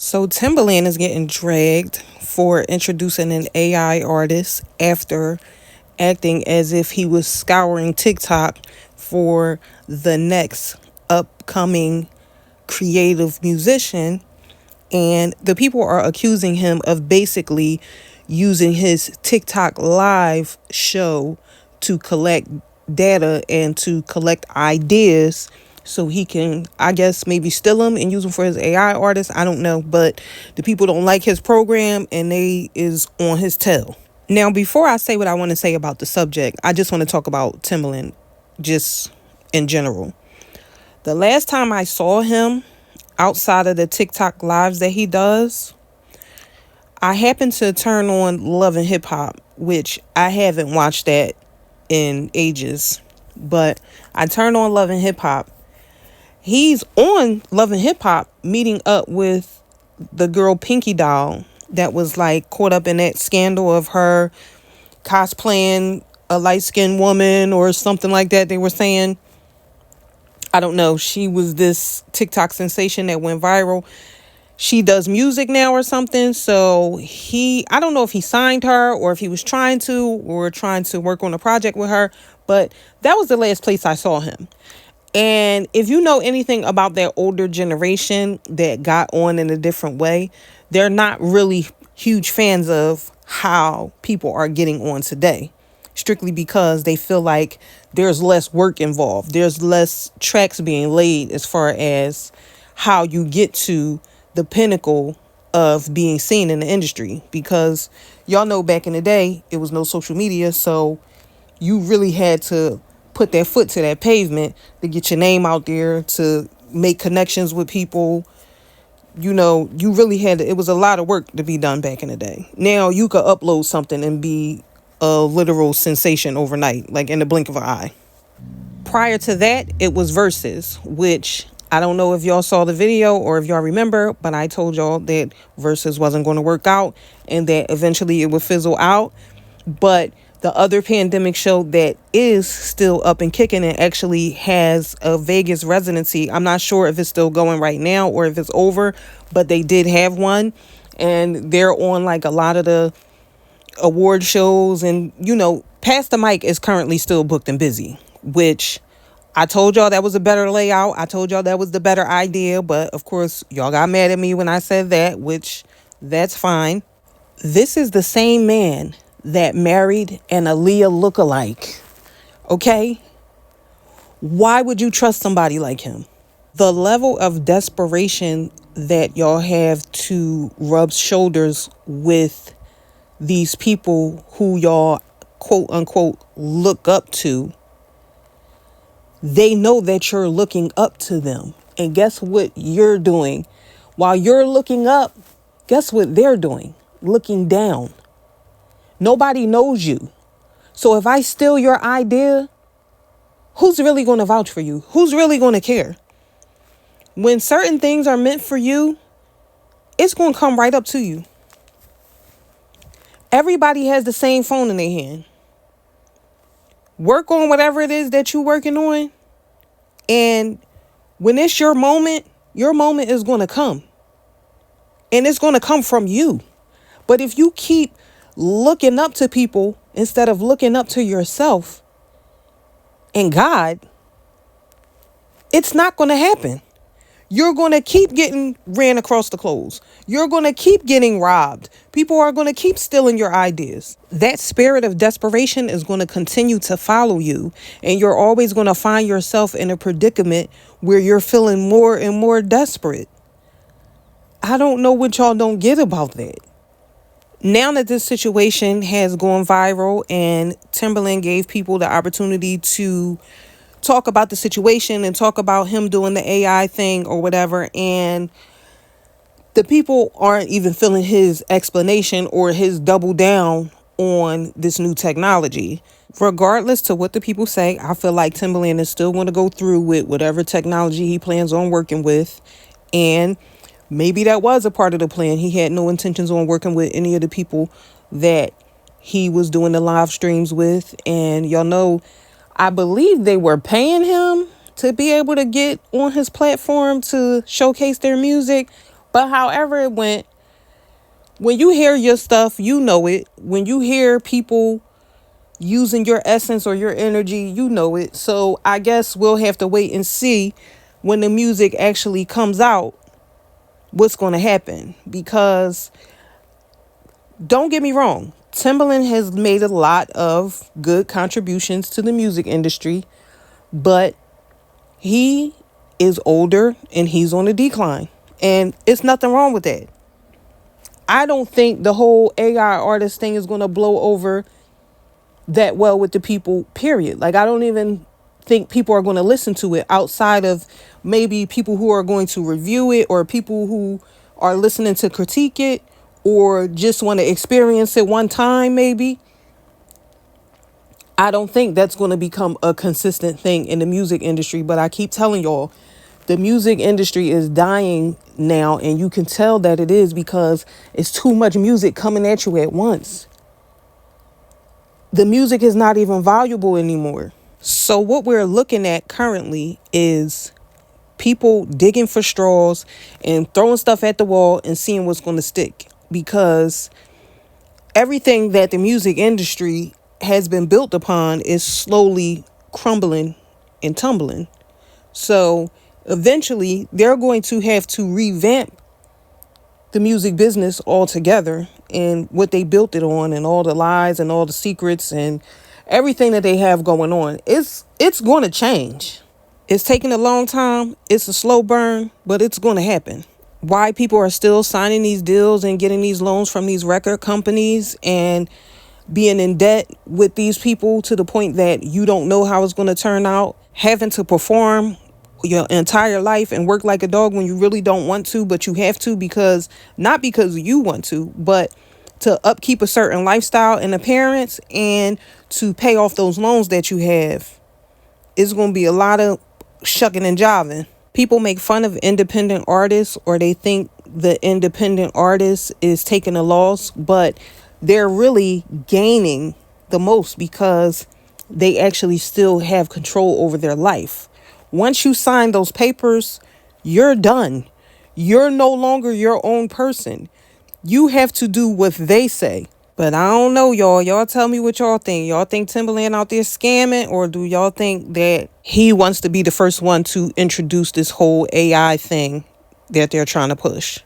So Timbaland is getting dragged for introducing an AI artist after acting as if he was scouring TikTok for the next upcoming creative musician. And the people are accusing him of basically using his TikTok live show to collect data and to collect ideas so he can, I guess, maybe steal them and use them for his AI artist. I don't know, but the people don't like his program and they is on his tail. Now, before I say what I want to say about the subject, I just want to talk about Timbaland just in general. The last time I saw him outside of the TikTok lives that he does, I happened to turn on Love and Hip Hop, which I haven't watched that in ages. But I turned on Love and Hip Hop. He's on Love and Hip Hop meeting up with the girl Pinky Doll that was like caught up in that scandal of her cosplaying a light-skinned woman or something like that, they were saying. I don't know. She was this TikTok sensation that went viral. She does music now or something. So I don't know if he signed her or if he was trying to work on a project with her. But that was the last place I saw him. And if you know anything about that older generation that got on in a different way, they're not really huge fans of how people are getting on today, strictly because they feel like there's less work involved. There's less tracks being laid as far as how you get to the pinnacle of being seen in the industry. Because y'all know back in the day, it was no social media. So you really had to put that foot to that pavement to get your name out there, to make connections with people. You know, you really had to, it was a lot of work to be done back in the day. Now you could upload something and be a literal sensation overnight, like in the blink of an eye. Prior to that, it was Versus, which I don't know if y'all saw the video or if y'all remember, but I told y'all that Versus wasn't going to work out and that eventually it would fizzle out. But the other pandemic show that is still up and kicking and actually has a Vegas residency, I'm not sure if it's still going right now or if it's over, but they did have one. And they're on like a lot of the award shows. And, you know, Past the Mic is currently still booked and busy, which I told y'all that was a better layout. I told y'all that was the better idea. But, of course, y'all got mad at me when I said that, which that's fine. This is the same man that married an Aaliyah lookalike. Okay? Why would you trust somebody like him? The level of desperation that y'all have to rub shoulders with these people who y'all quote unquote look up to, they know that you're looking up to them. And guess what you're doing? While you're looking up, guess what they're doing? Looking down. Nobody knows you. So if I steal your idea, who's really going to vouch for you? Who's really going to care? When certain things are meant for you, it's going to come right up to you. Everybody has the same phone in their hand. Work on whatever it is that you're working on. And when it's your moment is going to come. And it's going to come from you. But if you keep looking up to people instead of looking up to yourself and God, it's not going to happen. You're going to keep getting ran across the clothes. You're going to keep getting robbed. People are going to keep stealing your ideas. That spirit of desperation is going to continue to follow you. And you're always going to find yourself in a predicament where you're feeling more and more desperate. I don't know what y'all don't get about that. Now that this situation has gone viral and Timbaland gave people the opportunity to talk about the situation and talk about him doing the AI thing or whatever, and the people aren't even feeling his explanation or his double down on this new technology. Regardless to what the people say, I feel like Timbaland is still going to go through with whatever technology he plans on working with. And maybe that was a part of the plan. He had no intentions on working with any of the people that he was doing the live streams with. And y'all know, I believe they were paying him to be able to get on his platform to showcase their music. But however it went, when you hear your stuff, you know it. When you hear people using your essence or your energy, you know it. So I guess we'll have to wait and see when the music actually comes out what's going to happen. Because don't get me wrong, Timbaland has made a lot of good contributions to the music industry, but he is older and he's on the decline. And it's nothing wrong with that. I don't think the whole AI artist thing is going to blow over that well with the people, period. Like, I don't even think people are going to listen to it outside of maybe people who are going to review it or people who are listening to critique it or just want to experience it one time, maybe. I don't think that's going to become a consistent thing in the music industry. But I keep telling y'all, the music industry is dying now, and you can tell that it is because it's too much music coming at you at once. The music is not even valuable anymore. So what we're looking at currently is people digging for straws and throwing stuff at the wall and seeing what's going to stick, because everything that the music industry has been built upon is slowly crumbling and tumbling. So eventually they're going to have to revamp the music business altogether and what they built it on and all the lies and all the secrets and everything that they have going on. It's going to change. It's taking a long time. It's a slow burn, but it's going to happen. Why people are still signing these deals and getting these loans from these record companies and being in debt with these people to the point that you don't know how it's going to turn out, having to perform your entire life and work like a dog when you really don't want to, but you have to, because not because you want to, but to upkeep a certain lifestyle and appearance and to pay off those loans that you have. It's going to be a lot of shucking and jiving. People make fun of independent artists, or they think the independent artist is taking a loss, but they're really gaining the most because they actually still have control over their life. Once you sign those papers, you're done. You're no longer your own person. You have to do what they say. But I don't know, y'all. Y'all tell me what y'all think. Y'all think Timbaland out there scamming, or do y'all think that he wants to be the first one to introduce this whole AI thing that they're trying to push?